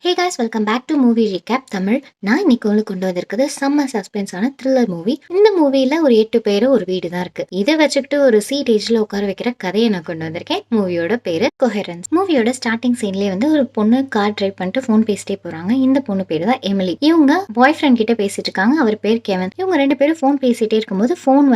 Hey guys, welcome back to movie recap Tamil. நான் இன்னைக்கு உங்களுக்கு கொண்டு வந்திருக்கிறது செம்ம சஸ்பென்ஸான த்ரில்லர் மூவி. இந்த மூவியில் ஒரு 8 பேர் ஒரு வீடு தான் இருக்கு. இதை வச்சுக்கிட்டு ஒரு சீட் ஏஜ்ல உட்கார வைக்கிற கதையை நான் கொண்டு வந்திருக்கேன். மூவியோட பேரு கொஹெரன்ஸ். மூவியோட ஸ்டார்டிங் சீன்லேயே ஒரு பொண்ணு கார் டிரைவ் பண்ணிட்டு ஃபோன் பேசிட்டே போறாங்க. இந்த பொண்ணு பேரு தான் எமிலி. இவங்க பாய் ஃப்ரெண்ட் கிட்ட பேசிட்டு இருக்காங்க. அவர் பேர் கெவன். இவங்க 2 பேரும் ஃபோன் பேசிட்டே இருக்கும்போது ஃபோன்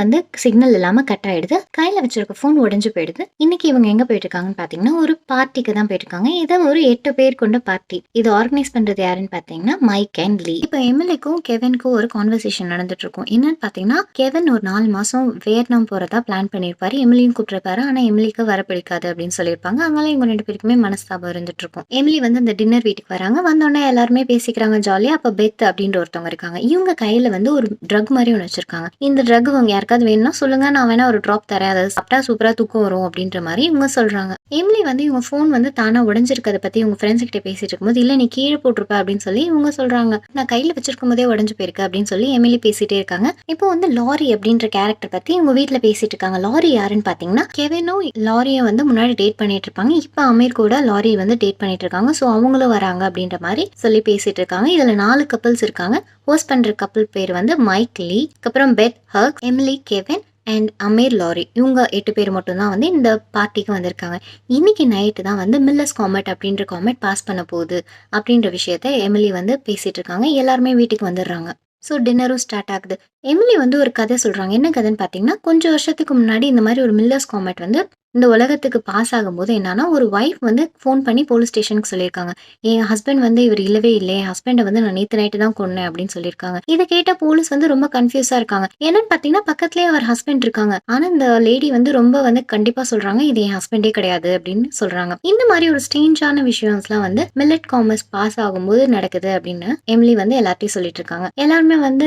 சிக்னல் இல்லாம கட் ஆயிடுது. கையில வச்சிருக்க ஃபோன் உடஞ்சு போயிடுது. இன்னைக்கு இவங்க எங்க போயிட்டு இருக்காங்கன்னு பாத்தீங்கன்னா ஒரு பார்ட்டிக்கு தான் போயிட்டு இருக்காங்க. இதை ஒரு 8 பேர் கொண்ட பார்ட்டி. இது ஆர்கனைஸ் பண்றது யாருன்னு பாத்தீங்கன்னா மைக் அண்ட் லீ. இப்ப எமிலிக்கும் கெவனுக்கும் ஒரு கான்வர்சேஷன் நடந்துட்டு இருக்கும். என்னன்னு பாத்தீங்கன்னா கெவன் ஒரு 4 மாசம் வியட்நாம் போறதா பிளான் பண்ணிருப்பாரு. எமிலியும் கூப்பிட்டுருப்பாரு. ஆனா எமிலிக்கு வர பிடிக்காது அப்படின்னு சொல்லியிருப்பாங்க. அதனால இவங்க 2 பேருக்குமே மனஸ்தாபம் இருந்துட்டு இருக்கும். எமிலி அந்த டின்னர் வீட்டுக்கு வராங்க. வந்தோடனே எல்லாருமே பேசிக்கிறாங்க ஜாலியா. அப்ப பெத் அப்படின்ற ஒருத்தவங்க இருக்காங்க. இவங்க கையில ஒரு ட்ரக் மாதிரி ஒன்று வச்சிருக்காங்க. இந்த ட்ரக் உங்க யாருக்காவது வேணும்னா சொல்லுங்க, நான் வேணா ஒரு ட்ராப் தரேன், அதை சாப்பிட்டா சூப்பரா தூக்கம் வரும் அப்படின்ற மாதிரி இவங்க சொல்றாங்க. எமிலி இவங்க ஃபோன் தானா உடஞ்சிருக்கதை பத்தி இவங்க ஃப்ரெண்ட்ஸ் கிட்ட பேசிட்டு இருக்கும்போது, இல்ல நீ கீழே போட்டிருப்ப அப்படின்னு சொல்லி இவங்க சொல்றாங்க. நான் கையில வச்சிருக்கும் போதே உடஞ்சு போயிருக்கு அப்படின்னு சொல்லி எமிலி பேசிட்டே இருக்காங்க. இப்போ லாரி அப்படின்ற கேரக்டர் பத்தி இவங்க வீட்டுல பேசிட்டு இருக்காங்க. லாரி யாருன்னு பாத்தீங்கன்னா கெவினும் லாரியும் முன்னாடி டேட் பண்ணிட்டு இருப்பாங்க. இப்ப அமீர் கூட லாரி டேட் பண்ணிட்டு இருக்காங்க. சோ அவங்களும் வராங்க அப்படின்ற மாதிரி சொல்லி பேசிட்டு இருக்காங்க. இதுல 4 கப்பிள்ஸ் இருக்காங்க. ஹோஸ்ட் பண்ற கப்பிள் பேர் மைக் லீ, அப்புறம் Beth Hark, Emily, Kevin and Amir Larry. இவங்க 8 பேர் மட்டும் தான் இந்த பார்ட்டிக்கு வந்திருக்காங்க. இன்னைக்கு நைட்டு தான் மில்லர்ஸ் காமெட் அப்படின்ற காமெட் பாஸ் பண்ண போகுது அப்படின்ற விஷயத்த எமிலி பேசிட்டு இருக்காங்க. எல்லாருமே வீட்டுக்கு வந்துடுறாங்க. ஸோ டின்னரும் ஸ்டார்ட் ஆகுது. எமிலி ஒரு கதை சொல்றாங்க. என்ன கதைன்னு பார்த்தீங்கன்னா, கொஞ்சம் வருஷத்துக்கு முன்னாடி இந்த மாதிரி ஒரு மில்லர்ஸ் காமெட் இந்த உலகத்துக்கு பாஸ் ஆகும்போது என்னன்னா, ஒரு ஒய்ஃப் ஃபோன் பண்ணி போலீஸ் ஸ்டேஷனுக்கு சொல்லியிருக்காங்க. என் ஹஸ்பண்ட் இவர் இல்லவே இல்லை, என் ஹஸ்பண்டை நான் நேற்று நைட்டு தான் கொன்னேன் அப்படின்னு சொல்லியிருக்காங்க. இதை கேட்ட போலீஸ் ரொம்ப கன்ஃபியூஸா இருக்காங்க. என்னன்னு பார்த்தீங்கன்னா, பக்கத்துலேயே அவர் ஹஸ்பண்ட் இருக்காங்க. ஆனால் இந்த லேடி ரொம்ப கண்டிப்பா சொல்றாங்க, இது என் ஹஸ்பண்டே கிடையாது அப்படின்னு சொல்றாங்க. இந்த மாதிரி ஒரு ஸ்ட்ரேஞ்சான விஷயம்ஸ்லாம் மில்லட் காமர்ஸ் பாஸ் ஆகும்போது நடக்குது அப்படின்னு எமிலி எல்லார்ட்டையும் சொல்லிட்டு இருக்காங்க. எல்லாருமே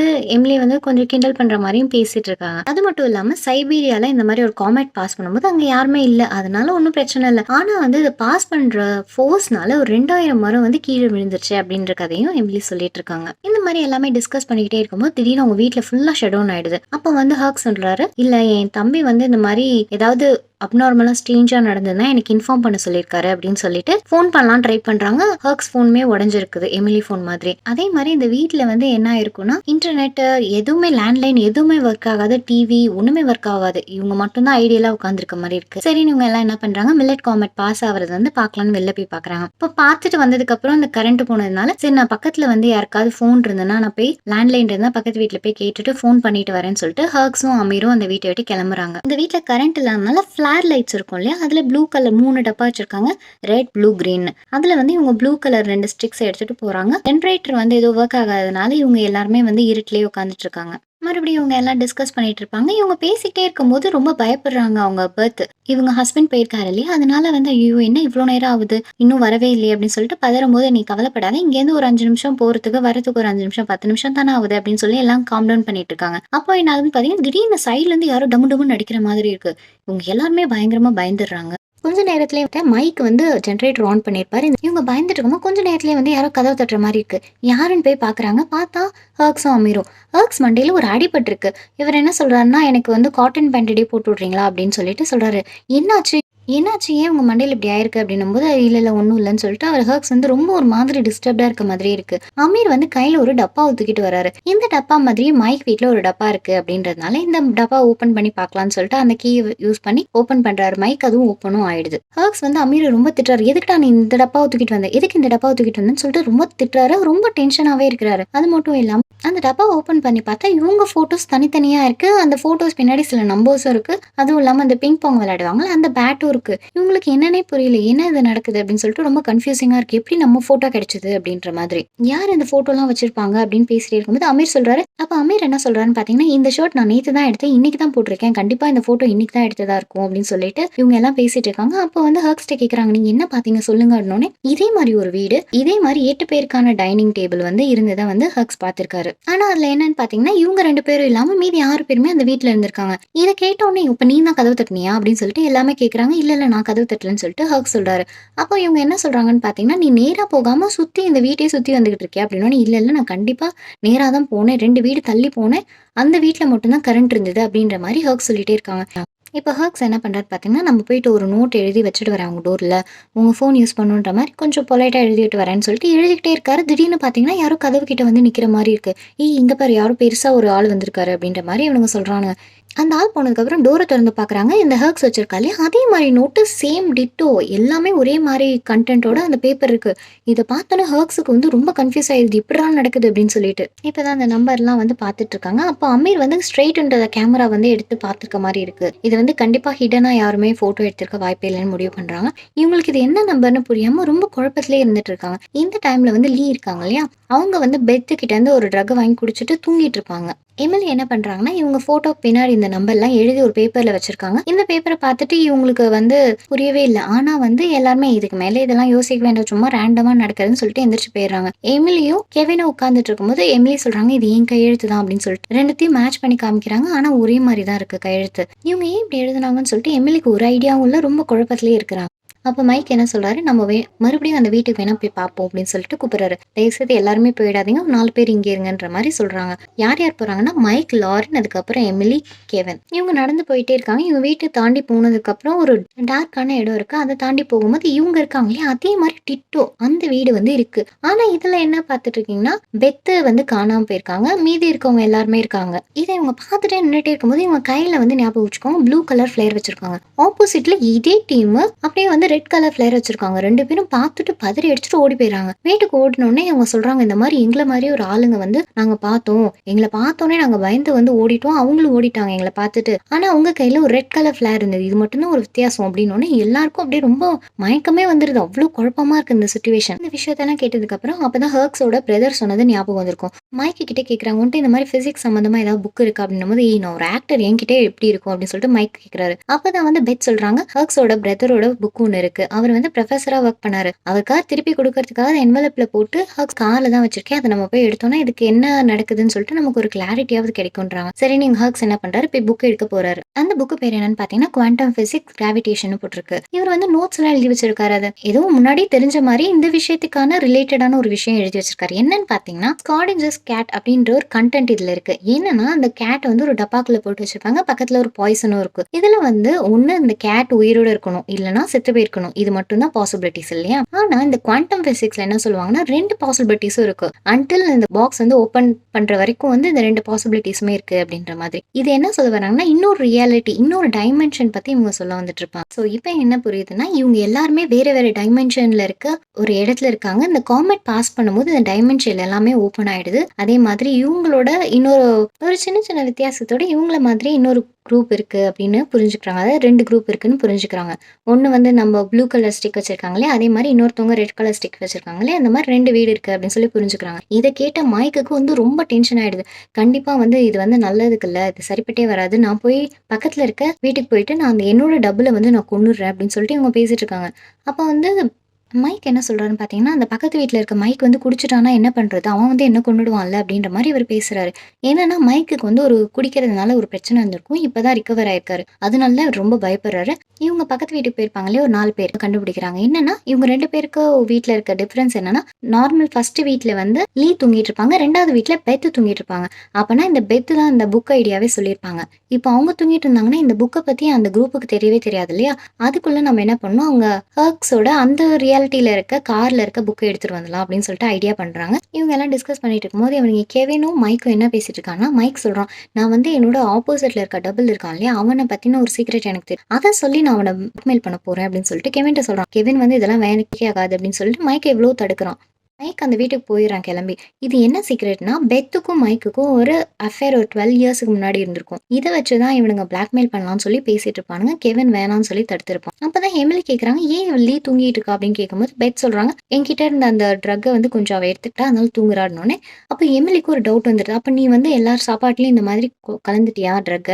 எமிலி கொஞ்சம் கிண்டல் பண்ற மாதிரியும் பேசிட்டு இருக்காங்க. அது மட்டும் இல்லாம சைபீரியால இந்த மாதிரி ஒரு காமெட் பாஸ் பண்ணும்போது அங்க யாருமே இல்ல, அதனால ஒன்றும் பிரச்சனை இல்லை. ஆனா இதை பாஸ் பண்ற ஃபோர்ஸ்னால ஒரு 2000 மரம் கீழே விழுந்துருச்சு அப்படின்ற கதையும் எமிலி சொல்லிட்டு இருக்காங்க. இந்த மாதிரி எல்லாமே டிஸ்கஸ் பண்ணிக்கிட்டே இருக்கும்போது திடீர்னு அவங்க வீட்டுல ஃபுல்லா ஷட் டவுன் ஆயிடுது. அப்ப ஹர்க் சொல்றாரு, இல்ல என் தம்பி இந்த மாதிரி ஏதாவது அப்நார்மலா ஸ்ட்ரேஞ்சா நடந்ததுன்னா எனக்கு இன்ஃபார்ம் பண்ண சொல்லியிருக்காரு அப்படின்னு சொல்லிட்டு ஃபோன் பண்ணலாம் ட்ரை பண்றாங்க. ஹர்க்ஸ் ஃபோனுமே உடஞ்சிருக்குது, எமிலி ஃபோன் மாதிரி. அதே மாதிரி இந்த வீட்டுல என்ன ஆயிருக்கும்னா, இன்டர்நெட் எதுவுமே, லேண்ட்லைன் எதுவுமே ஒர்க் ஆகாது, டிவி ஒண்ணுமே ஒர்க் ஆகாது. இவங்க மட்டும்தான் ஐடியலா உட்காந்துருக்க மாதிரி இருக்கு. சரி, இவங்க எல்லாம் என்ன பண்றாங்க, மில்லட் காமெட் பாஸ் ஆகுறது பாக்கலாம்னு வெளில போய் பாக்குறாங்க. இப்போ பார்த்துட்டு வந்ததுக்கு அப்புறம் இந்த கரண்ட் போனதுனால சரி, நான் பக்கத்துல யாருக்காவது ஃபோன் இருந்ததுன்னா நான் போய் லேண்ட்லைன் இருந்தா பக்கத்து வீட்டுல போய் கேட்டுட்டு ஃபோன் பண்ணிட்டு வரேன்னு சொல்லிட்டு ஹர்க்ஸும் அமீரும் அந்த வீட்டை விட்டு கிளம்புறாங்க. இந்த வீட்டுல கரண்ட் இல்லாதனால ஃபிளார் லைட்ஸ் இருக்கும் இல்லையா, அதுல ப்ளூ கலர் 3 டப்பா வச்சிருக்காங்க, ரெட், ப்ளூ, கிரீன். அதுல இவங்க ப்ளூ கலர் 2 ஸ்டிக்ஸ் எடுத்துட்டு போறாங்க. ஜென்ரேட்டர் ஏதோ ஒர்க் ஆகாதனால இவங்க எல்லாருமே இருட்டிலேயே உட்காந்துட்டு இருக்காங்க. மறுபடியும் இவங்க எல்லாம் டிஸ்கஸ் பண்ணிட்டு இருப்பாங்க. இவங்க பேசிக்கிட்டே இருக்கும்போது ரொம்ப பயப்படுறாங்க. அவங்க பர்த், இவங்க ஹஸ்பண்ட் போயிருக்காரு இல்லையா, அதனால ஐயோ என்ன இவ்வளோ நேரம் ஆகுது, இன்னும் வரவே இல்லையே அப்படின்னு சொல்லிட்டு பதறும் போது, நீ கவலைப்படாத, இங்கேருந்து ஒரு 5 நிமிஷம் போறதுக்கு வரதுக்கு ஒரு 5 நிமிஷம் 10 நிமிஷம் தானே ஆகுது அப்படின்னு சொல்லி எல்லாம் காம் டவுன் பண்ணிட்டு இருக்காங்க. அப்போ என்ன ஆகுதுன்னு பார்த்தீங்கன்னா, திடீர்னு சைட்ல இருந்து யாரோ டம்மு டம்முன்னு அடிக்கிற மாதிரி இருக்கு. இவங்க எல்லாருமே பயங்கரமா பயந்துடுறாங்க. கொஞ்ச நேரத்திலே மைக் ஜென்ரேட்டர் ஆன் பண்ணியிருப்பாரு. இவங்க பயந்துட்டு இருக்கும்போது கொஞ்ச நேரத்திலே யாரோ கதவு தட்டுற மாதிரி இருக்கு. யாருன்னு போய் பாக்குறாங்க. பார்த்தா ஹர்க்ஸும் அமீரும். ஹர்க்ஸ் மண்டையில ஒரு அடிபட்டு இருக்கு. இவர் என்ன சொல்றாருன்னா, எனக்கு காட்டன் பேண்டடி போட்டு விட்றீங்களா அப்படின்னு சொல்லிட்டு சொல்றாரு. என்னாச்சு என்னாச்சு ஏன் உங்க மண்டையில் இப்படி ஆயிருக்கு அப்படின்னும் போது, இல்ல ஒன்றும் இல்லைன்னு சொல்லிட்டு அவர் ஹர்க்ஸ் ரொம்ப ஒரு மாதிரி டிஸ்டர்ப்டா இருக்க மாதிரி இருக்கு. அமீர் கையில ஒரு டப்பா தூக்கிட்டு வராரு. இந்த டப்பா மாதிரி மைக் வீட்டுல ஒரு டப்பா இருக்கு அப்படின்றதுனால இந்த டப்பா ஓபன் பண்ணி பார்க்கலாம்னு சொல்லிட்டு அந்த கீ யூஸ் பண்ணி ஓபன் பண்றாரு. மைக் அதுவும் ஓப்பனும் ஆயிடுது. ஹர்க்ஸ் அமீர் ரொம்ப திட்டுறாரு. எதுக்குடா நீ இந்த டப்பாவை தூக்கிட்டு வந்த, எதுக்கு இந்த டப்பாவை தூக்கிட்டு வந்தேன்னு சொல்லிட்டு ரொம்ப திட்டுறாரு. ரொம்ப டென்ஷனாவே இருக்கிறாரு. அது மட்டும் இல்லாம அந்த டப்பா ஓபன் பண்ணி பார்த்தா இவங்க போட்டோஸ் தனித்தனியா இருக்கு. அந்த போட்டோஸ் பின்னாடி சில நம்பர்ஸும் இருக்கு. அதுவும் இல்லாம அந்த பிங் பாங் விளையாடுவாங்க அந்த பேட்டும் இருக்கு. இவங்களுக்கு என்னன்னே புரியல, என்ன இது நடக்குது அப்படின்னு சொல்லிட்டு ரொம்ப கன்ஃபியூசிங்கா இருக்கு. எப்படி நம்ம போட்டோ கிடைச்சது அப்படின்ற மாதிரி, யார் இந்த போட்டோ எல்லாம் வச்சிருப்பாங்க அப்படின்னு பேசிட்டே இருக்கும்போது அமீர் சொல்றாரு. அப்ப அமீர் என்ன சொல்றாருன்னு பாத்தீங்கன்னா, இந்த ஷர்ட் நான் நேத்து தான் எடுத்தேன், இன்னைக்கு தான் போட்டிருக்கேன், கண்டிப்பா இந்த போட்டோ இன்னைக்கு தான் எடுத்ததா இருக்கும் அப்படின்னு சொல்லிட்டு இவங்க எல்லாம் பேசிட்டு இருக்காங்க. அப்போ ஹர்க்ஸ்ட கேக்குறாங்க, நீங்க என்ன பாத்தீங்க சொல்லுங்க அப்படின்னே. இதே மாதிரி ஒரு வீடு, இதே மாதிரி 8 பேருக்கான டைனிங் டேபிள் இருந்ததை ஹர்க்ஸ் பார்த்திருக்காரு. ஆனா அதுல என்னன்னு பாத்தீங்கன்னா, இவங்க 2 பேரும் இல்லாம மீதி 6 பேருமே அந்த வீட்டுல இருந்திருக்காங்க. இதை கேட்டோடனே, இப்ப நீ தான் கதவு தட்டினியா அப்படின்னு சொல்லிட்டு எல்லாமே கேக்குறாங்க. இல்ல நான் கதவு தட்டலன்னு சொல்லிட்டு ஹர்க் சொல்றாரு. அப்போ இவங்க என்ன சொல்றாங்கன்னு பாத்தீங்கன்னா, நீ நேரா போகாம சுத்தி இந்த வீட்டையே சுத்தி வந்துகிட்டு இருக்கியா அப்படின்னு. இல்ல நான் கண்டிப்பா நேரா தான் போனேன், 2 வீடு தள்ளி போனேன், அந்த வீட்டுல மட்டும்தான் கரண்ட் இருந்தது அப்படின்ற மாதிரி ஹர்க் சொல்லிட்டே இருக்காங்க. இப்ப ஹர்க்ஸ் என்ன பண்றாரு பார்த்தீங்கன்னா, நம்ம போயிட்டு ஒரு நோட் எழுதி வச்சுட்டு வரேன் அவங்க டோர்ல. உங்க ஃபோன் யூஸ் பண்ணணுன்ற மாரி கொஞ்சம் பொலைட்டா எழுதிட்டு வரேன்னு சொல்லிட்டு எழுதிக்கிட்டே இருக்காரு. திடீர்னு பார்த்தீங்கன்னா, யாரோ கதவு கிட்ட வந்து நிக்கிற மாரி இருக்கு. "ஏய் இங்க பாரு யாரோ பெருசா ஒரு ஆள் வந்திருக்காரு" அப்படின்ற மாரி இவனுங்க சொல்றானுங்க. அந்த ஆள் போனதுக்கப்புறம் டோர தொறந்து பார்க்குறாங்க. இந்த ஹர்க்ஸ் வச்சிருக்கா இல்லையா, அதே மாரி நோட்டு சேம் டிட்டோ எல்லாமே ஒரே மாரி கன்டென்ட்டோட அந்த பேப்பர் இருக்கு. இத பார்த்தோனே ஹர்க்ஸுக்கு வந்து ரொம்ப கன்ஃப்யூஸ் ஆயிடுது. "எப்புட்றா நடக்குது?" அப்படின்னு சொல்லிட்டு. இப்பதான் அந்த நம்பர்லாம் வந்து பார்த்துட்டுருக்காங்க. அப்போ அமீர் வந்து ஸ்ட்ரெய்ட் இன்டு த கேமரா வந்து எடுத்து பார்த்துருக்க மாரி இருக்கு. இது வந்து கண்டிப்பா ஹிடனா யாருமே ஃபோட்டோ எடுத்திருக்க வாய்ப்பே இல்லன்னு முடிவு பண்றாங்க. இவங்களுக்கு இது என்ன நம்பர்ன்னு புரியாம ரொம்ப குழப்பத்திலேயே இருந்துட்டு இருக்காங்க. இந்த டைம்ல வந்து லீ இருக்காங்க இல்லையா, அவங்க வந்து பெத்து கிட்ட இருந்து ஒரு ட்ரக்க வாங்கி குடிச்சிட்டு தூங்கிட்டு இருப்பாங்க. எமிலி என்ன பண்றாங்கன்னா, இவங்க ஃபோட்டோக்கு பின்னாடி இந்த நம்பர்லாம் எழுதி ஒரு பேப்பர்ல வச்சிருக்காங்க. இந்த பேப்பர பார்த்துட்டு இவங்களுக்கு வந்து புரியவே இல்ல. ஆனா வந்து எல்லாருமே இதுக்கு மேல இதெல்லாம் யோசிக்க வேண்டாம். சும்மா ரேண்டமா நடக்குதுன்னு சொல்லிட்டு எந்திரிச்சு போயிடுறாங்க. எமிலியும் கெவினும் உட்கார்ந்துட்டு இருக்கும்போது எமிலி சொல்றாங்க, "இது என் கையெழுத்து தான்" அப்படின்னு சொல்லிட்டு. 2த்தையும் மேட்ச் பண்ணி காமிக்கிறாங்க. ஆனா ஒரே மாரி தான் இருக்கு கையெழுத்து. இவங்க ஏன் இப்படி எழுதுனாங்கன்னு சொல்லிட்டு எமிலிக்கு ஒரு ஐடியாவும் இல்ல. ரொம்ப குழப்பத்திலேயே இருக்கிறாங்க. அப்ப மைக் என்ன சொல்றாரு, "நம்ம மறுபடியும் அந்த வீட்டுக்கு வேணா போய் பார்ப்போம்" அப்படின்னு சொல்லிட்டு கூப்பிடுறாரு. "தயவுசெய்து எல்லாருமே போயிடாதீங்க. ஒரு 4 பேர் இங்கே இருங்கன்ற" மாரி சொல்றாங்க. யார் யார் போறாங்கன்னா, மைக், லாரன், அதுக்கப்புறம் எமிலி, கெவின். இவங்க நடந்து போயிட்டே இருக்காங்க. இவங்க வீட்ட தாண்டி போனதுக்கப்புறம் ஒரு டார்க்கான இடம் இருக்கு. அத தாண்டி போகும்போது இவங்க இருக்காங்க இல்லையா, அதே மாரி டிட்டோ அந்த வீடு வந்து இருக்கு. ஆனா இதுல என்ன பார்த்துட்டு இருக்கீங்கன்னா, பெத்து வந்து காணாம போயிருக்காங்க. மீதி இருக்கவங்க எல்லாருமே இருக்காங்க. இத இவங்க பார்த்துட்டே நின்னுட்டே இருக்கும்போது, இவங்க கையில வந்து ஞாபகம் வச்சுக்கோங்க, ப்ளூ கலர் ஃபிளேர் வச்சிருக்காங்க. ஆப்போசிட்ல இதே டீமு அப்படியே வந்து ரெட் கலர் ஃபிளேர் வச்சிருக்காங்க. 2 பேரும் பார்த்துட்டு பதறி அடிச்சுட்டு ஓடி போயிறாங்க. வீட்டுக்கு ஓடுனோனே இவங்க சொல்றாங்க, "இந்த மாரி எங்கள மாரியே ஒரு ஆளுங்க வந்து நாங்க பார்த்தோம். எங்கள பார்த்தோனே நாங்க பயந்து வந்து ஓடிட்டோம். அவங்களும் ஓடிட்டாங்க எங்கள பார்த்துட்டு. ஆனா உங்க கையில ஒரு ரெட் கலர் ஃபிளேர் இருந்தது. இது மட்டும் தான் ஒரு வித்தியாசம்" அப்படின்னோனே எல்லாருக்கும் அப்படியே ரொம்ப மயக்கமே வந்துருது. அவ்ளோ குழப்பமா இருக்கு இந்த சிச்சுவேஷன். இந்த விஷயத்தெல்லாம் கேட்டதுக்கு அப்புறம் அப்பதான் ஹர்க்ஸோட பிரதர் சொன்னது ஞாபகம் வந்திருக்கும். மைக் கிட்ட கேட்குறாங்க, "உன்ட்ட இந்த மாரி பிசிக்ஸ் சம்மந்தமா ஏதாவது புக் இருக்கா?" அப்படின்னும்போது, "ஏய் நான் ஒரு ஆக்டர் என்கிட்டயே எப்படி இருக்கும்?" அப்படின்னு சொல்லிட்டு மைக் கேட்குறாரு. அப்பதான் வந்து பெத் சொல்றாங்க, "ஹர்க்ஸோட பிரதரோட புக் ஒண்ணு இருக்கு. அவர் வந்து ப்ரொஃபஸரா ஒர்க் பண்ணாரு. அவருக்காக திருப்பி குடுக்கறதுக்காக என்வலப்ல போட்டு ஹர்க்ஸ் கார்ல தான் வச்சிருக்கேன். அத நம்ம போய் எடுத்தோம்னா, இதுக்கு என்ன நடக்குதுன்னு சொல்லிட்டு நமக்கு ஒரு கிளாரிட்டியாவது கிடைக்கும்ன்றாங்க." சரி நீங்க ஹர்க்ஸ் என்ன பண்றாரு, போய் புக் எடுக்க போறாரு. அந்த புக் பேர் என்னன்னு பார்த்தீங்கன்னா, குவாண்டம் பிசிக்ஸ் கிராவிடேஷன் போட்டிருக்கு. இவர் வந்து நோட்ஸ்லாம் எழுதி வச்சிருக்காரு. அத ஏதோ முன்னாடியே தெரிஞ்ச மாரி இந்த விஷயத்துக்கான ரிலேட்டடான ஒரு விஷயம் எழுதி வச்சிருக்காரு. என்னன்னு பார்த்தீங்கன்னா, ஸ்காவெஞ்சர்ஸ் கேட் அப்படின்ற ஒரு கன்டென்ட் இதுல இருக்கு. என்னன்னா, அந்த கேட் வந்து ஒரு டப்பாக்குள்ள போட்டு வச்சிருப்பாங்க. பக்கத்துல ஒரு பாய்சனும் இருக்கு. இதுல வந்து ஒண்ணு இந்த கேட் உயிரோட இருக்கணும். இல்லன்னா செத்து போயிருக்கணும். இது மட்டும் தான் பாசிபிலிட்டிஸ் இல்லையா? ஆனா இந்த குவாண்டம் பிசிக்ஸ்ல என்ன சொல்லுவாங்கன்னா, 2 பாசிபிலிட்டிஸும் இருக்கு. அன்டில் இந்த பாக்ஸ் வந்து ஓப்பன் பண்ற வரைக்கும் வந்து இந்த 2 பாசிபிலிட்டிஸுமே இருக்கு அப்படின்ற மாதிரி. இது என்ன சொல்ல வராங்கன்னா, இன்னொரு ரியாலிட்டி, இன்னொரு டைமென்ஷன் பத்தி இவங்க சொல்ல வந்துட்டு இருப்பாங்க. சோ இப்போ என்ன புரியுதுன்னா, இவங்க எல்லாருமே வேற வேற டைமென்ஷன்ல இருக்க ஒரு இடத்துல இருக்காங்க. இந்த காமெட் பாஸ் பண்ணும்போது இந்த டைமென்ஷன் எல்லாமே ஓப்பன் ஆயிடுது. அதே மாதிரி இவங்களோட இன்னொரு ஒரு சின்ன சின்ன வித்தியாசத்தோட இவங்கள மாதிரி இன்னொரு குரூப் இருக்கு அப்படின்னு புரிஞ்சுக்கிறாங்க. அதாவது 2 குரூப் இருக்குன்னு புரிஞ்சுக்கிறாங்க. ஒண்ணு வந்து நம்ம ப்ளூ கலர் ஸ்டிக் வச்சிருக்காங்களே, அதே மாரி இன்னொருத்தவங்க ரெட் கலர் ஸ்டிக் வச்சிருக்காங்களே, அந்த மாரி 2 வீடு இருக்கு அப்படின்னு சொல்லி புரிஞ்சுக்கிறாங்க. இத கேட்ட மைக்குக்கு வந்து ரொம்ப டென்ஷன் ஆயிடுது. கண்டிப்பா வந்து இது வந்து நல்லதுக்கு இல்ல. இது சரிப்பட்டே வராது. நான் போய் பக்கத்துல இருக்க வீட்டுக்கு போயிட்டு நான் அந்த என்னோட டப்புல வந்து நான் கொன்னுடுறேன் அப்படின்னு சொல்லிட்டு இவங்க பேசிட்டு இருக்காங்க. அப்ப வந்து மைக் என்ன சொல்றாருன்னு பார்த்தீங்கன்னா, அந்த பக்கத்து வீட்ல இருக்க மைக் வந்து குடிச்சுட்டான்னா என்ன பண்றது? அவன் வந்து என்ன கொன்னுடுவான்ல அப்படின்ற மாரி இவரு பேசுறாரு. என்னன்னா மைக்குக்கு வந்து ஒரு குடிக்கிறதுனால ஒரு பிரச்சனை இருந்திருக்கும். இப்ப தான் ரிகவர் ஆயிருக்காரு. அதனால தான் இவரு ரொம்ப பயப்படுறாரு. இவங்க பக்கத்து வீட்டுக்கு போயிருப்பாங்க இல்லையா? ஒரு 4 பேர் கண்டுபிடிக்கிறாங்க. என்னன்னா, இவங்க 2 பேருக்கு வீட்ல இருக்க டிஃபரன்ஸ் என்னன்னா, நார்மல் ஃபர்ஸ்ட் வீட்ல வந்து லீ தூங்கிட்டு இருப்பாங்க. 2வது வீட்ல பெத் தூங்கிட்டு இருப்பாங்க. அப்பனா இந்த பெத் தான் இந்த புக் ஐடியாவே சொல்லியிருப்பாங்க. இப்ப அவங்க தூங்கிட்டு இருந்தாங்கன்னா, இந்த புக்க பத்தி அந்த குரூப்புக்கு தெரியவே தெரியாது இல்லையா? அதுக்குள்ள நம்ம என்ன பண்ணணும், அவங்க ஹர்க்ஸோட அந்த ரியாலிட்டில இருக்க கார்ல இருக்க புக்க எடுத்துட்டு வந்துடலாம் அப்படின்னு சொல்லிட்டு ஐடியா பண்றாங்க. இவங்க எல்லாம் டிஸ்கஸ் பண்ணிட்டு இருக்கும்போது இவனுங்க கெவினும், மைக்கும் என்ன பேசிட்டு இருக்காங்கன்னா, மைக் சொல்றான், "நான் வந்து என்னோட ஆப்போசிட்ல இருக்க டபுள் இருக்கான் இல்லையா? அவன பத்தின ஒரு சீக்ரெட் எனக்கு தெரியும். அத சொல்லி நான் அவன பிளாக்மெயில் பண்ண போறேன்" அப்படின்னு சொல்லிட்டு கெவின்ட்ட சொல்றான். கெவின் வந்து இதெல்லாம் வேலைக்கே ஆகாது அப்படின்னு சொல்லிட்டு மைக்க எவ்வளவோ தடுக்குறான். மைக் அந்த வீட்டுக்கு போயிடுறான் கிளம்பி. இது என்ன சீக்ரெட்னா, பெத்துக்கும் மைக்குக்கும் ஒரு அஃபேர் ஒரு 12 இயர்ஸ்க்கு முன்னாடி இருந்திருக்கும். இத வச்சு தான் இவனுங்க பிளாக்மெயில் பண்ணலாம்னு சொல்லி பேசிட்டு இருப்பானுங்க. கெவின் வேணாம்னு சொல்லி தடுத்திருப்பான். அப்பதான் எமிலி கேட்குறாங்க, "ஏன் இவ லீ தூங்கிட்டு இருக்கா?" அப்படின்னு கேட்கும்போது பெத் சொல்றாங்க, "என்கிட்ட இருந்த அந்த ட்ரக்க வந்து கொஞ்சம் அவ எடுத்துக்கிட்டா, அதனால தூங்குறான்னோனே." அப்ப எமிலிக்கு ஒரு டவுட் வந்துருது. "அப்ப நீ வந்து எல்லார் சாப்பாட்டுலயும் இந்த மாதிரி கலந்துட்டியா ட்ரக்க?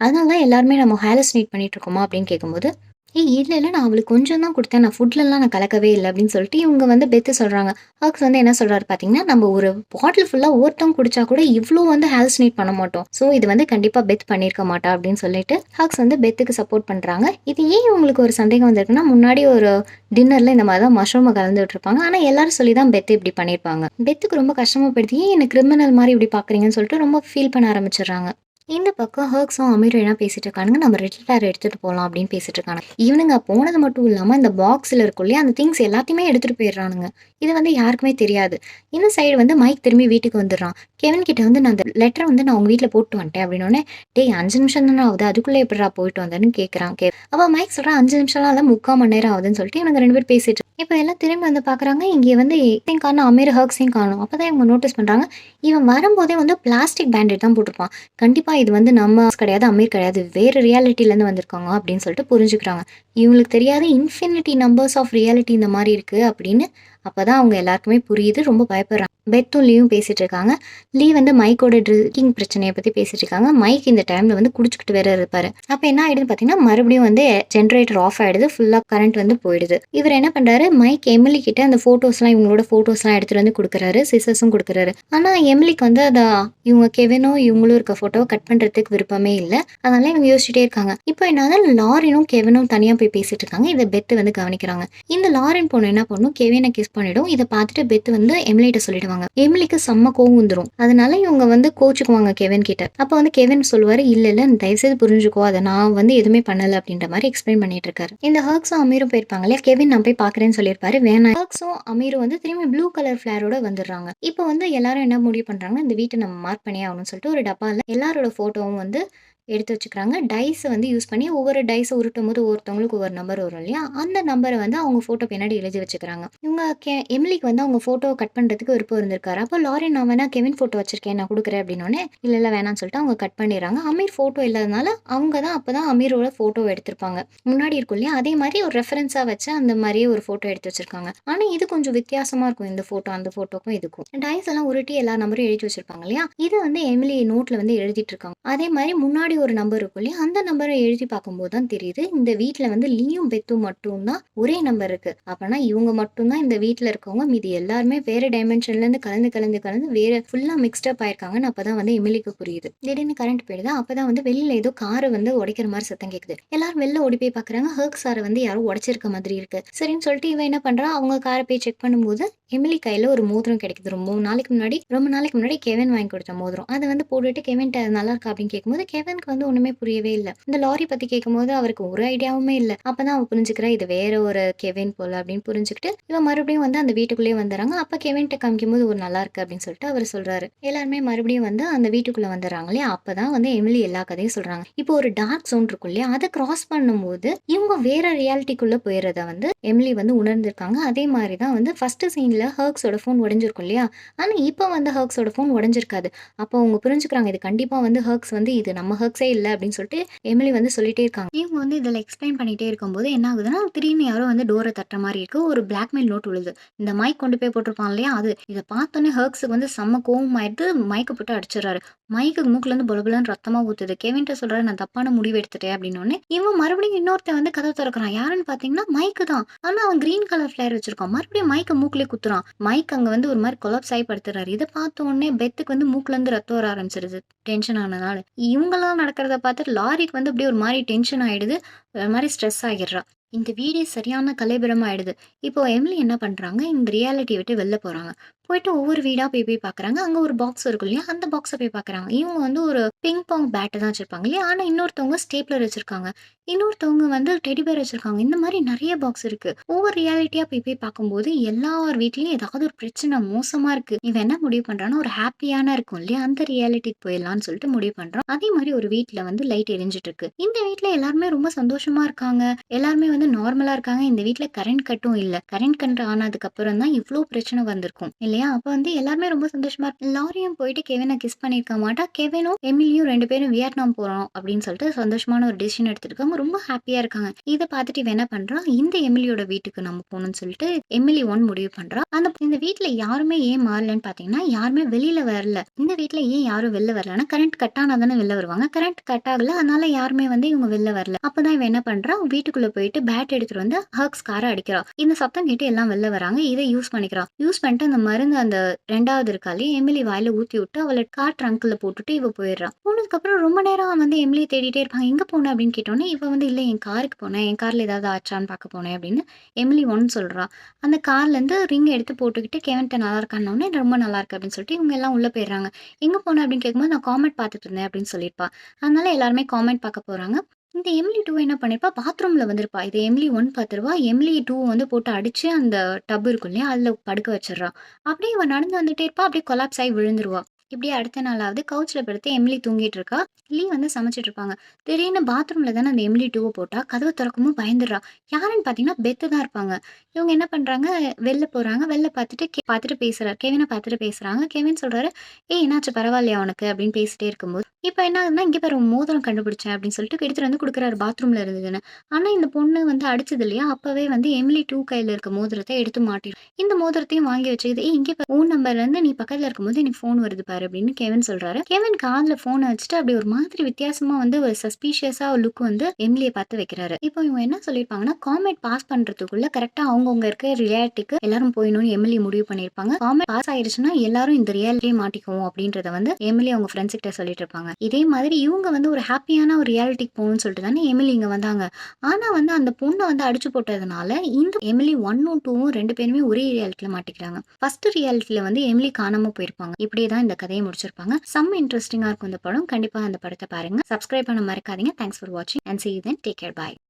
அதனால தான் எல்லாருமே நம்ம ஹாலுசினேட் பண்ணிட்டு இருக்கோமா?" அப்படின்னு கேட்கும்போது, "ஏய் இல்ல, இல்ல. நான் அவளுக்கு கொஞ்சம் தான் குடுத்தேன். நான் ஃபுட்லலாம் நான் கலக்கவே இல்ல." அப்படின்னு சொல்லிட்டு இவங்க வந்து பெத்து சொல்றாங்க. ஹாக்ஸ் வந்து என்ன சொல்றாரு பார்த்தீங்கன்னா, "நம்ம ஒரு பாட்டில் ஃபுல்லா ஒருத்தவங்க குடிச்சா கூட இவ்ளோ வந்து ஹாலுசினேட் பண்ண மாட்டோம். ஸோ இது வந்து கண்டிப்பா பெத் பண்ணியிருக்க மாட்டா." அப்படின்னு சொல்லிட்டு ஹாக்ஸ் வந்து பெத்துக்கு சப்போர்ட் பண்றாங்க. இது ஏன் இவங்களுக்கு ஒரு சந்தேகம் வந்திருக்குன்னா, முன்னாடி ஒரு டின்னர்ல இந்த மாரி தான் மஷ்ரூம கலந்து விட்டுருப்பாங்க. ஆனா எல்லாரும் சொல்லி தான் பெத் இப்படி பண்ணியிருப்பாங்க. பெத்துக்கு ரொம்ப கஷ்டமா போயிடுது. "ஏன் என்ன கிரிமினல் மாரி இப்படி பார்க்குறீங்கன்னு?" சொல்லிட்டு ரொம்ப ஃபீல் பண்ண ஆரம்பிச்சுடுறாங்க. இந்த பக்கம் ஹர்க்ஸும் அமீரும் என்ன பேசிட்டு இருக்கானுங்க, நம்ம ரெட் ஃபிளார் எடுத்துட்டு போலாம் அப்படின்னு பேசிட்டு இருக்காங்க. இவனுங்க போனது மட்டும் இல்லாம இந்த பாக்ஸ்ல இருக்கும் இல்லையா, அந்த திங்ஸ் எல்லாத்தையுமே எடுத்துட்டு போயிடுறானுங்க. இது வந்து யாருக்குமே தெரியாது. இந்த சைடு வந்து மைக் திரும்பி வீட்டுக்கு வந்துடுறான். கெவின் கிட்ட வந்து நான் அந்த லெட்டர வந்து நான் உங்க வீட்ல போட்டு வந்துட்டேன் அப்படின்னோனே, டேய் 5 நிமிஷம் தானே ஆகுது. அதுக்குள்ள எப்படிடா போயிட்டு வந்தேன்னு கேட்குறான். அப்ப மைக் சொல்றான் 5 நிமிஷம்லாம் இல்ல 3/4 மணி நேரம் ஆகுதுன்னு சொல்லிட்டு இவனுங்க 2 பேரும் பேசிட்டு இப்ப எல்லாம் திரும்பி வந்து பார்க்குறாங்க. இங்கே வந்து எத்தையும் காணோம், அமீர் ஹர்க்ஸையும் காணோம். அப்பதான் இவங்க நோட்டீஸ் பண்றாங்க. இவன் வரும்போதே வந்து பிளாஸ்டிக் பேண்டேட் தான் போட்டிருப்பான். கண்டிப்பா இது வந்து நம்ம கிடையாது, அமீர் கிடையாது. வேற ரியாலிட்டிலேருந்து வந்திருக்காங்க அப்படின்னு சொல்லிட்டு புரிஞ்சுக்கிறாங்க. இவங்களுக்கு தெரியாது இன்ஃபினிட்டி நம்பர்ஸ் ஆஃப் ரியாலிட்டி இந்த மாதிரி இருக்கு அப்படின்னு. அப்பதான் அவங்க எல்லாருக்குமே புரியுது. ரொம்ப பயப்படுறாங்க. பெத்தும் லீவும் பேசிட்டு இருக்காங்க. லீ வந்து மைக்கோட ட்ரிங்கிங் பிரச்சனையை பத்தி பேசிட்டு இருக்காங்க. மைக் இந்த டைம்ல வந்து குடிச்சுக்கிட்டு வேற இருப்பாரு. அப்ப என்ன ஆயிடுது பாத்தீங்கன்னா, மறுபடியும் வந்து ஜென்ரேட்டர் ஆஃப் ஆயிடுது. ஃபுல்லா கரண்ட் வந்து போயிடுது. இவர் என்ன பண்றாரு, மைக் எமிலி கிட்ட அந்த போட்டோஸ்லாம் இவங்களோட போட்டோஸ்லாம் எடுத்துட்டு வந்து கொடுக்குறாரு. சிசர்ஸும் கொடுக்குறாரு. ஆனா எமிலிக்கு வந்து இவங்க கெவினும் இவங்களும் இருக்க போட்டோவை கட் பண்றதுக்கு விருப்பமே இல்லை. அதனால இவங்க யோசிச்சுட்டே இருக்காங்க. இப்போ என்னன்னா லாரினும் கெவினும் தனியா போய் பேசிட்டு இருக்காங்க. இதை பெத்து வந்து கவனிக்கிறாங்க. இந்த லாரின் பொண்ணு என்ன பண்ணும், கெவினை கிஸ் பண்ணிடும். இதை பார்த்துட்டு பெத்து வந்து எமிலிட்ட சொல்லிடுவாங்க. எமிலிக்கு செம்ம கோவம் வந்துடும். அதனால இவங்க வந்து கோச்சுக்குவாங்க கெவின் கிட்ட. அப்ப வந்து கெவின் சொல்லுவாரு, இல்ல இல்ல தயவுசெய்து புரிஞ்சுக்கோ, அதை நான் வந்து எதுவுமே பண்ணல அப்படின்ற மாதிரி எக்ஸ்பிளைன் பண்ணிட்டு இருக்காரு. இந்த ஹர்க்ஸும் அமீரும் போயிருப்பாங்க இல்லையா, கெவின் நான் போய் பாக்குறேன்னு சொல்லியிருப்பாரு. வேணாம். ஹர்க்ஸும் அமீரும் வந்து திரும்பி ப்ளூ கலர் ஃபிளாரோட வந்துடுறாங்க. இப்போ வந்து எல்லாரும் என்ன முடிவு பண்றாங்கன்னா, இந்த வீட்டை நம்ம மார்க் பண்ணியே ஆகணும்னு சொல்லிட்டு ஒரு டப்பால எல்லாரோட போட்டோவும் வந்து எடுத்து வச்சுக்கிறாங்க. டைஸ் வந்து யூஸ் பண்ணி ஒவ்வொரு டைஸை உருட்டும் போது ஒவ்வொருத்தவங்களுக்கு ஒவ்வொரு நம்பர் வரும் இல்லையா, அந்த நம்பரை வந்து அவங்க ஃபோட்டோ பின்னாடி எழுதி வச்சுக்கிறாங்க. இவங்க எமிலிக்கு வந்து அவங்க ஃபோட்டோவை கட் பண்ணுறதுக்கு விருப்பம் இருந்திருக்காரு. அப்போ லாரி நான் வேணா கெவின் ஃபோட்டோ வச்சிருக்கேன் நான் கொடுக்குறேன் அப்படின்னோடனே இல்லை இல்லை வேணாம்னு சொல்லிட்டு அவங்க கட் பண்ணிடுறாங்க. அமீர் ஃபோட்டோ இல்லாதனால அவங்க தான் அப்போ தான் அமீரோட ஃபோட்டோ எடுத்திருப்பாங்க. முன்னாடி இருக்கும் இல்லையா, அதே மாதிரி ஒரு ரெஃபரன்ஸாக வச்சு அந்த மாதிரியே ஒரு ஃபோட்டோ எடுத்து வச்சிருக்காங்க. ஆனால் இது கொஞ்சம் வித்தியாசமாக இருக்கும். இந்த ஃபோட்டோ அந்த ஃபோட்டோக்கும் இதுக்கும் டைஸ் எல்லாம் உருட்டி எல்லா நம்பரும் எழுதி வச்சிருப்பாங்க இல்லையா, இது வந்து எமிலி நோட்டில் வந்து எழுதிட்டு இருக்காங்க. அதே மாதிரி முன்னாடி ஒரு நம்பர் இருக்கும் இல்லையா, அந்த நம்பரை எழுதி பார்க்கும்போது தான் தெரியுது இந்த வீட்டில் வந்து லீயும் பெத்தும் மட்டும்தான் ஒரே நம்பர் இருக்கு. அப்பனா இவங்க மட்டும்தான் இந்த வீட்டில் இருக்கவங்க. மீதி எல்லாருமே வேற டைமென்ஷன்ல இருந்து கலந்து கலந்து கலந்து வேற ஃபுல்லா மிக்ஸ்டப் ஆயிருக்காங்கன்னு அப்பதான் வந்து எமிலிக்கு புரியுது. திடீர்னு கரண்ட் போயிடுது. அப்பதான் வந்து வெளியில ஏதோ காரை வந்து உடைக்கிற மாதிரி சத்தம் கேட்குது. எல்லாரும் வெளில ஓடி போய் பாக்குறாங்க. ஹர்க் சாரை வந்து யாரும் உடைச்சிருக்க மாதிரி இருக்கு. சரின்னு சொல்லிட்டு இவன் என்ன பண்றா, அவங்க காரை போய் செக் பண்ணும்போது எமிலி கையில ஒரு மோதிரம் கிடைக்குது. ரொம்ப நாளைக்கு முன்னாடி கெவின் வாங்கி கொடுத்த மோதிரம். அதை வந்து போட்டுட்டு கெவின்ட்ட நல்லா இருக்கா அப்படின்னு கேட்கும்போது கெவினுக்கு வந்து ஒண்ணுமே புரியவே இல்லை. இந்த லாரி பத்தி கேட்கும்போது அவருக்கு ஒரு ஐடியாவுமே இல்லை. அப்பதான் அவன் புரிஞ்சுக்கிறா இது வேற ஒரு கெவின் போல அப்படின்னு புரிஞ்சுக்கிட்டு இவன் மறுபடியும் வந்து அந்த வீட்டுக்குள்ளேயே வந்துடுறாங்க. அப்ப கெவின்ட்ட காமிக்கும் போது ஒரு நல்லா இருக்கு அப்படின்னு சொல்லிட்டு அவர் சொல்றாரு. எல்லாருமே மறுபடியும் வந்து அந்த வீட்டுக்குள்ள வந்துடுறாங்க இல்லையா, அப்பதான் வந்து எமிலி எல்லா கதையும் சொல்றாங்க. இப்போ ஒரு டார்க் ஜோன் இருக்கும் இல்லையா, அதை கிராஸ் பண்ணும்போது இவங்க வேற ரியாலிட்டிக்குள்ள போயிடுறத வந்து எமிலி வந்து உணர்ந்திருக்காங்க. அதே மாதிரிதான் வந்து ஃபர்ஸ்ட் சீன்ல ஹர்க்ஸோட போன் உடைஞ்சிருக்கும் இல்லையா, ஆனா இப்போ வந்து ஹர்க்ஸோட போன் உடைஞ்சிருக்காது. அப்போ அவங்க புரிஞ்சுக்கிறாங்க இது கண்டிப்பா வந்து ஹர்க்ஸ் வந்து இது நம்ம ஹர்க்ஸே இல்லை அப்படின்னு சொல்லிட்டு எமிலி வந்து சொல்லிட்டே இருக்காங்க. இவங்க வந்து இதில் எக்ஸ்பிளைன் பண்ணிட்டே இருக்கும்போது என்ன ஆகுதுன்னா, திடீர்னு யாரோ வந்து டோரை தட்டுற மாதிரி இருக்கு. ஒரு பிளாக்மெயில் நோட் விழுது. இந்த மைக் கொண்டு போய் போட்டிருப்பான் இல்லையா, அது இதை பார்த்தோன்னே ஹர்க்ஸுக்கு வந்து செம்ம கோவம் ஆயிட்டு மைக்கை போட்டு அடிச்சிடறாரு. மைக்கு மூக்குல இருந்து பொலபலன்னு ரத்தமா ஊத்துது. கெவின்ட்ட சொல்றாரு நான் தப்பான முடிவு எடுத்துட்டேன் அப்படின்னு. இவன் மறுபடியும் இன்னொருத்தன் வந்து கதை திறக்கிறான். யாருன்னு பாத்தீங்கன்னா மைக்கு தான். ஆனா அவன் கிரீன் கலர் ஃபிளேர் வச்சிருக்கான். மறுபடியும் மைக்க மூக்குலயே குத்துறான். மைக் அங்க வந்து ஒரு மாதிரி கொலாப்ஸ் ஆகி படுத்துறாரு. இதை பார்த்த உடனே பெத்துக்கு வந்து மூக்குல இருந்து ரத்தம் வர ஆரம்பிச்சிருது டென்ஷன் ஆனதால. இவங்கெல்லாம் நடக்கிறத பார்த்துட்டு லாரிக்கு வந்து அப்படியே ஒரு மாதிரி டென்ஷன் ஆயிடுது. ஒரு மாதிரி ஸ்ட்ரெஸ் ஆகிடுறா. இந்த வீடே சரியான கலைபுரம் ஆயிடுது. இப்போ எமிலி என்ன பண்றாங்க, இந்த ரியாலிட்டியை விட்டு வெளில போறாங்க. போயிட்டு ஒவ்வொரு வீடா போய் போய் பாக்குறாங்க. அங்க ஒரு பாக்ஸ் இருக்கும் இல்லையா, அந்த பாக்ஸை போய் பாக்குறாங்க. இவங்க வந்து ஒரு பிங் பாங் பேட் தான் வச்சிருப்பாங்க இல்லையா, ஆனா இன்னொருத்தவங்க ஸ்டேப்லர் வச்சிருக்காங்க. இன்னொருத்தவங்க வந்து டெடி பேர் வச்சிருக்காங்க. இந்த மாதிரி நிறைய பாக்ஸ் இருக்கு. ஒவ்வொரு ரியாலிட்டியா போய் போய் பார்க்கும்போது எல்லார் வீட்லயும் ஏதாவது ஒரு பிரச்சனை மோசமா இருக்கு. இவன் என்ன முடிவு பண்றான்னா, ஒரு ஹாப்பியான இருக்கும் இல்லையா, அந்த ரியாலிட்டிக்கு போயிடலாம்னு சொல்லிட்டு முடிவு பண்றான். அதே மாதிரி ஒரு வீட்ல வந்து லைட் எரிஞ்சிட்டு இருக்கு. இந்த வீட்ல எல்லாருமே ரொம்ப சந்தோஷமா இருக்காங்க. எல்லாருமே வந்து நார்மலா இருக்காங்க. இந்த வீட்ல கரண்ட் கட்டும் இல்ல. கரண்ட் கட் ஆனதுக்கு அப்புறம் தான் இவ்வளவு பிரச்சனை வந்திருக்கும் இல்லையா. அப்ப வந்து எல்லாருமே ரொம்ப சந்தோஷமா இருக்கு. லாரியும் போயிட்டு கெவினை கிஸ் பண்ணிருக்க மாட்டா. கெவினும் எமிலியும் 2 பேரும் வியட்நாம் போறோம் அப்படின்னு சொல்லிட்டு சந்தோஷமான ஒரு டிசிஷன் எடுத்திருக்காங்க. ரொம்ப ஹாப்பியா இருக்காங்க. இதை பார்த்துட்டு இவன் என்ன பண்றான், இந்த எமிலியோட வீட்டுக்கு நம்ம போகணும்னு சொல்லிட்டு எமிலி முடிவு பண்றா. இந்த வீட்ல யாருமே ஏன் மாறலன்னு பாத்தீங்கன்னா, யாருமே வெளியில வரல. இந்த வீட்ல ஏன் யாரும் வெளில வரலன்னா, கரண்ட் கட் ஆனா தானே வெளில வருவாங்க. கரண்ட் கட் ஆகல, அதனால யாருமே வந்து இவங்க வெளில வரல. அப்பதான் இவன் என்ன பண்றான், வீட்டுக்குள்ள போயிட்டு பேட் எடுத்துட்டு வந்து ஹர்க்ஸ் காரை அடிக்கிறா. இந்த சத்தம் கேட்டு எல்லாம் வெளில வராங்க. இதை யூஸ் பண்ணிக்கிறா. யூஸ் பண்ணிட்டு அந்த மருந்து அந்த 2வது இருக்காளே எமிலி வாயில ஊத்தி விட்டு அவள கார் ட்ரங்க்ல போட்டுட்டு இவ போயிடுறா. போனதுக்கப்புறம் ரொம்ப நேரம் வந்து எமிலிய தேடிட்டே இருப்பாங்க. எங்க போன அப்படின்னு கேட்டோனே, இவ வந்து இல்ல என் காருக்கு போனேன். என் கார்ல ஏதாவது ஆச்சான்னு பார்க்க போனேன் அப்படின்னு எமிலி 1 சொல்றா. அந்த கார்லேருந்து ரிங் எடுத்து போட்டுக்கிட்டு கெவின்ட்ட நல்லா இருக்கான்னோனே, ரொம்ப நல்லா இருக்கு அப்படின்னு சொல்லிட்டு இவங்க எல்லாம் உள்ள போயிடுறாங்க. எங்க போன அப்படின்னு கேட்கும்போது, நான் காமெட் பார்த்துட்டு இருந்தேன் அப்படின்னு சொல்லியிருப்பா. அதனால எல்லாருமே காமெட் பார்க்க போறாங்க. இந்த எமிலி 2 என்ன பண்ணியிருப்பா, பாத்ரூம்ல வந்திருப்பா. இது எமிலி 1 பார்த்துருவா. எமிலி 2 வந்து போட்டு அடிச்சு அந்த டப் இருக்கும் இல்லையா, அதுல படுக்க வச்சுர்றா. அப்படியே இவ நடந்து வந்துட்டே இருப்பா. அப்படியே கொலாப்ஸ் ஆயி விழுந்துருவா. இப்படியே அடுத்த நாளாவது கவுச்ல படுத்து எமிலி தூங்கிட்டு இருக்கா. லீ வந்து சமைச்சுட்டு இருப்பாங்க. திடீர்னு பாத்ரூம்ல தானே அந்த எமிலி 2வ போட்டா. கதவு தொறக்கவும் பயந்துடுறா. யாருன்னு பார்த்தீங்கன்னா, பெத்து தான் இருப்பாங்க. இவங்க என்ன பண்றாங்க, வெளில போறாங்க. வெளில பார்த்துட்டு பார்த்துட்டு பேசுறாரு. கெவின பார்த்துட்டு பேசுறாங்க. கெவின் சொல்றாரு, "ஏய் என்னாச்சு பரவாயில்லையா உனக்கு?" அப்படின்னு பேசிட்டே இருக்கும்போது, இப்ப என்ன ஆகுதுன்னா, "இங்க பாரு உன் மோதிரம் கண்டுபிடிச்சேன்" அப்படின்னு சொல்லிட்டு எடுத்துட்டு வந்து குடுக்குறாரு பாத்ரூம்ல இருந்ததுன்னு. ஆனா இந்த பொண்ணு வந்து அடிச்சது இல்லையா, அப்பவே வந்து எமிலி 2 கையில இருக்க மோதிரத்த எடுத்து மாட்டிரும். இந்த மோதிரத்தையும் வாங்கி வச்சுக்கிது, "ஏய் இங்க பாரு உன் நம்பர்லேருந்து நீ பக்கத்துல இருக்கும்போது எனக்கு ஃபோன் வருது பாரு" அப்படின்னு கெவின் சொல்றாரு. கெவின் காதுல ஃபோன வச்சுட்டு அப்படியே ஒரு மாதிரி வித்தியாசமா வந்து ஒரு சஸ்பீஷியஸா ஒரு லுக் வந்து எமிலிய பார்த்து வைக்கிறாரு. இப்போ இவங்க என்ன சொல்லியிருப்பாங்கன்னா, காமெட் பாஸ் பண்றதுக்குள்ள கரெக்ட்டா அவங்கவங்க இருக்க ரியாலிட்டிக்கு எல்லாரும் போயிடணும்னு எமிலி முடிவு பண்ணியிருப்பாங்க. காமெட் பாஸ் ஆயிருச்சுன்னா எல்லாரும் இந்த ரியாலிட்டியே மாட்டிக்குவோம் அப்படின்றத வந்து எமிலி அவங்க ஃப்ரெண்ட்ஸ் கிட்ட சொல்லிட்டு இருப்பாங்க. இதே மாதிரி இவங்க வந்து ஒரு ஹாப்பியான ஒரு ரியாலிட்டிக்கு போகணும்னு சொல்லிட்டு தானே எமிலி இங்க வந்தாங்க. ஆனா வந்து அந்த பொண்ண வந்து அடிச்சு போட்டதுனால இந்த எமிலி 1ம் 2ம் 2 பேருமே ஒரே ரியாலிட்டில மாட்டிக்கிறாங்க. ஃபர்ஸ்ட் ரியாலிட்டில வந்து எமிலி காணாம போயிருப்பாங்க. இப்படியே தான் இந்த கதையை முடிச்சிருப்பாங்க. செம்ம இன்ட்ரெஸ்டிங்கா இருக்கும் இந்த படம். கண்டிப்பா அந்த படத்த பாருங்க. சப்ஸ்கிரைப் பண்ண மறக்காதீங்க. தேங்க்ஸ் ஃபார் வாட்சிங் and see you then. Take care. Bye.